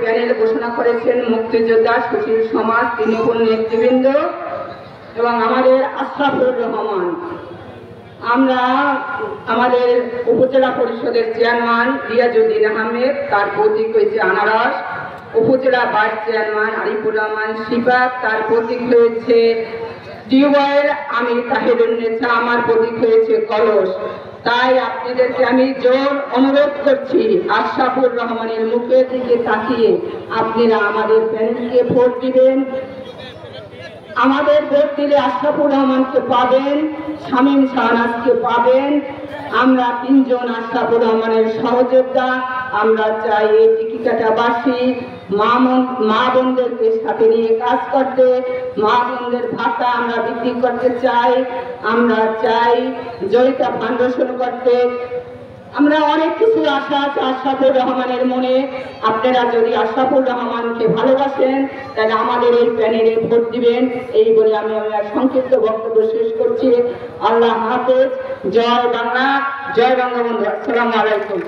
Panel ঘোষণা করেছেন মুক্তিযোদ্ধা সুশীল সমাজ তৃণমূল নেতৃবৃন্দ এবং আমাদের আশরাফুর রহমান। আমরা আমাদের উপজেলা পরিষদের চেয়ারম্যান রিয়াজউদ্দিন আহমেদ, তার প্রতীক হয়েছে আনারস। উপজেলা ভাইস চেয়ারম্যান আরিফুর রহমান শিবাব, তার প্রতীক হয়েছে টিউবওয়েল। আমি তাহিরুন্নেছা, আমার প্রতীক হয়েছে কলস। তাই আপনাদেরকে আমি জোর অনুরোধ করছি, আশরাফুর রহমানের মুখের দিকে তাকিয়ে আপনারা আমাদের প্যানেলকে ভোট দিবেন। আমাদের ভোট দিলে আশরাফুর রহমানকে পাবেন, শামীম শাহনাজকে পাবেন। আমরা তিনজন আশরাফুর রহমানের সহযোদ্ধা। আমরা চাই এই টিকিকাটাবাসী মা বোনদেরকে সাথে নিয়ে কাজ করতে, মা বোনদের ভাতা আমরা বৃদ্ধি করতে চাই। আমরা চাই জয়িতা ফাউন্ডেশন করতে। আমরা অনেক কিছু আশা আছে আশরাফুর রহমানের মনে। আপনারা যদি আশরাফুর রহমানকে ভালোবাসেন তাহলে আমাদের এই প্যানেলে ভোট দিবেন। এই বলে আমি আমার সংক্ষিপ্ত বক্তব্য শেষ করছি। আল্লাহ হাফেজ। জয় বাংলা, জয় বঙ্গবন্ধু। আসসালামু আলাইকুম।